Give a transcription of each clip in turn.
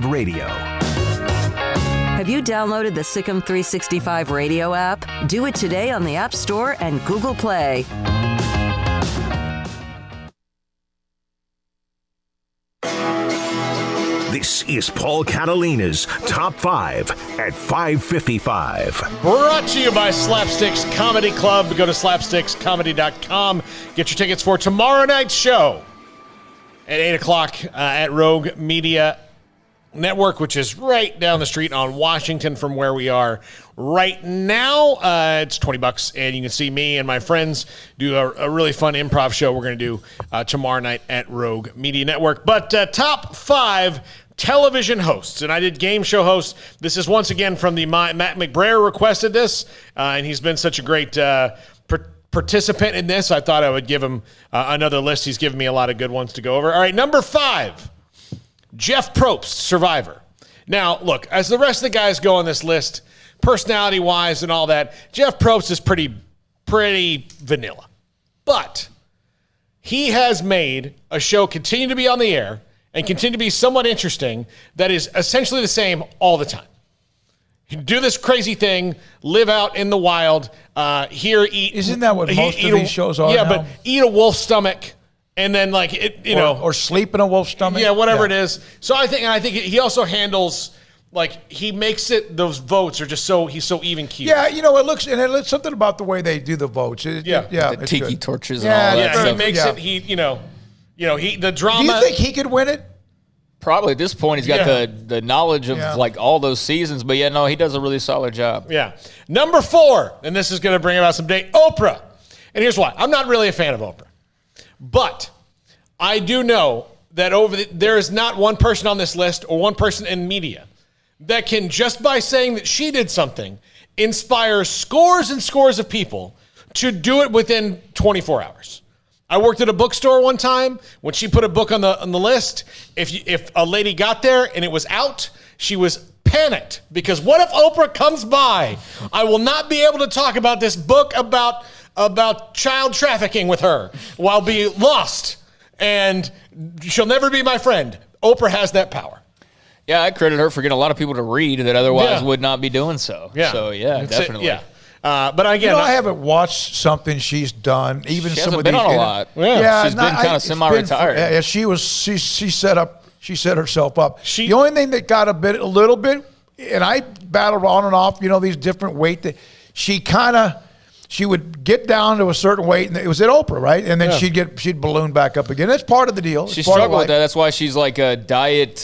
Radio. Have you downloaded the SicEm365 Radio app? Do it today on the App Store and Google Play. This is Paul Catalina's Top 5 at 5:55. Brought to you by SlapStix Comedy Club. Go to slapstixcomedy.com. Get your tickets for tomorrow night's show at 8 o'clock at Rogue Media Network, which is right down the street on Washington from where we are right now. It's $20, and you can see me and my friends do a really fun improv show we're going to do tomorrow night at Rogue Media Network. But top 5 television hosts, and I did game show hosts. This is once again from the Matt McBrayer requested this, and he's been such a great participant in this. I thought I would give him another list. He's given me a lot of good ones to go over. All right, number 5. Jeff Probst, Survivor. Now, look, as the rest of the guys go on this list, personality-wise and all that, Jeff Probst is pretty vanilla. But he has made a show continue to be on the air and continue to be somewhat interesting that is essentially the same all the time. You do this crazy thing, live out in the wild, eat... Isn't that what most of these shows are Yeah, now? but eat a wolf stomach... And then, like, or sleep in a wolf's stomach. Yeah, whatever it is. So I think he also handles, like, he makes it, those votes are just he's so even keel. Yeah, it looks something about the way they do the votes. The tiki good. torches and all that Yeah, stuff. he makes it, the drama. Do you think he could win it? Probably at this point, he's got the knowledge of, like, all those seasons. But, he does a really solid job. Yeah. Number 4, and this is going to bring about some date, Oprah. And here's why. I'm not really a fan of Oprah. But I do know that there is not one person on this list or one person in media that can, just by saying that she did something, inspire scores and scores of people to do it within 24 hours. I worked at a bookstore one time. When she put a book on the list, if a lady got there and it was out, she was panicked because what if Oprah comes by? I will not be able to talk about this book about child trafficking with her. I'll be lost, and she'll never be my friend. Oprah has that power. Yeah, I credit her for getting a lot of people to read that otherwise would not be doing so. Yeah. So, definitely. But again, I haven't watched something she's done. Even She some hasn't of been these. on a lot. Yeah, she's been kind of semi-retired. Yeah, she set herself up. The only thing that got a little bit, and I battled on and off. These different weight that she would get down to a certain weight, and it was at Oprah, right? And then she'd balloon back up again. That's part of the deal. She struggled with that. That's why she's like a diet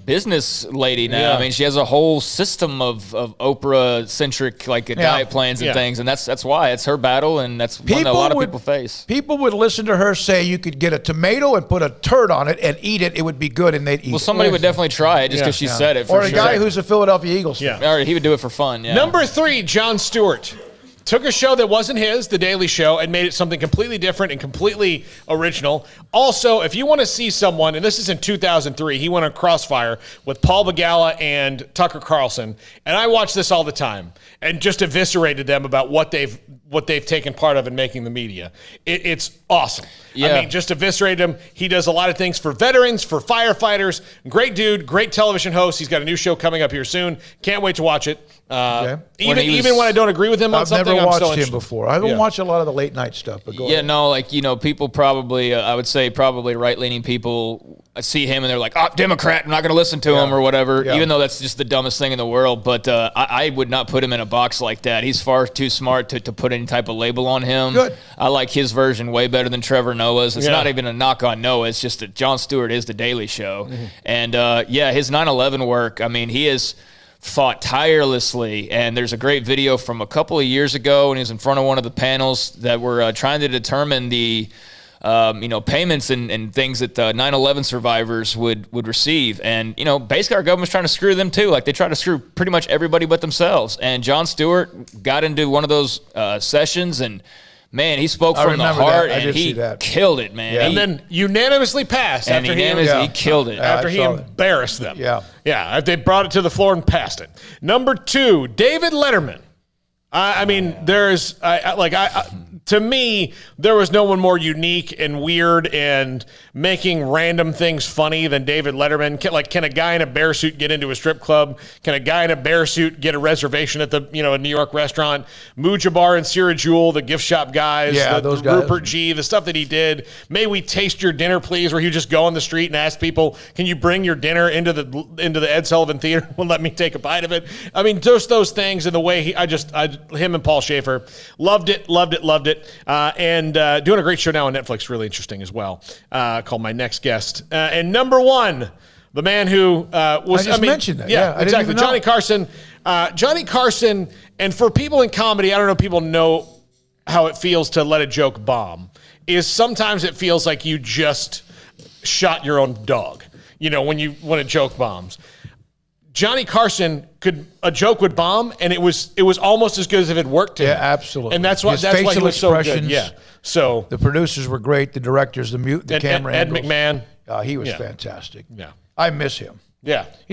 business lady now. Yeah. I mean, she has a whole system of Oprah-centric diet plans and things, and that's why it's her battle, and that's one that a lot of people face. People would listen to her say you could get a tomato and put a turd on it and eat it. It would be good, and they'd eat it. Well, somebody would definitely try it just because she said it. Or a guy who's a Philadelphia Eagles fan. Or he would do it for fun. Yeah. Number 3, Jon Stewart. Took a show that wasn't his, The Daily Show, and made it something completely different and completely original. Also, if you want to see someone, and this is in 2003, he went on Crossfire with Paul Begala and Tucker Carlson, and I watch this all the time and just eviscerated them about what they've taken part of in making the media. It's awesome. Yeah. I mean, just eviscerated him. He does a lot of things for veterans, for firefighters. Great dude, great television host. He's got a new show coming up here soon. Can't wait to watch it. Even when I don't agree with him on something, I've I'm still never watched him before. I don't watch a lot of the late night stuff. But go ahead. People probably, I would say probably right-leaning people see him and they're like, oh, Democrat, I'm not going to listen to him or whatever, even though that's just the dumbest thing in the world. But I would not put him in a box like that. He's far too smart to put any type of label on him. Good. I like his version way better than Trevor Noah's. It's not even a knock on Noah. It's just that Jon Stewart is The Daily Show. Mm-hmm. And, his 9/11 work, I mean, he is fought tirelessly, and there's a great video from a couple of years ago, and he was in front of one of the panels that were trying to determine the payments and things that the 9/11 survivors would receive. And, basically our government's trying to screw them too. Like they try to screw pretty much everybody but themselves. And Jon Stewart got into one of those sessions, and man, he spoke from the heart, and he killed it, man. Yeah. And then unanimously passed he killed it. After he embarrassed them. Yeah. They brought it to the floor and passed it. Number 2, David Letterman. to me, there was no one more unique and weird and making random things funny than David Letterman. Can a guy in a bear suit get into a strip club? Can a guy in a bear suit get a reservation at a New York restaurant? Mujabar and Sierra Jewel, the gift shop guys, those guys. Rupert G, the stuff that he did. May we taste your dinner, please? Where he would just go on the street and ask people, "Can you bring your dinner into the Ed Sullivan Theater? Well, let me take a bite of it." I mean, just those things and the way him and Paul Schaefer loved it. And doing a great show now on Netflix, really interesting as well, called My Next Guest. And number one, the man who was... I mentioned that. Yeah, exactly. Johnny Carson. Johnny Carson, and for people in comedy, I don't know if people know how it feels to let a joke bomb, is sometimes it feels like you just shot your own dog, when a joke bombs. Johnny Carson a joke would bomb, and it was almost as good as if it worked. Yeah, absolutely. And that's why he was so good. Yeah. So the producers were great. The directors, the camera Ed angles. McMahon. He was fantastic. Yeah. I miss him. Yeah.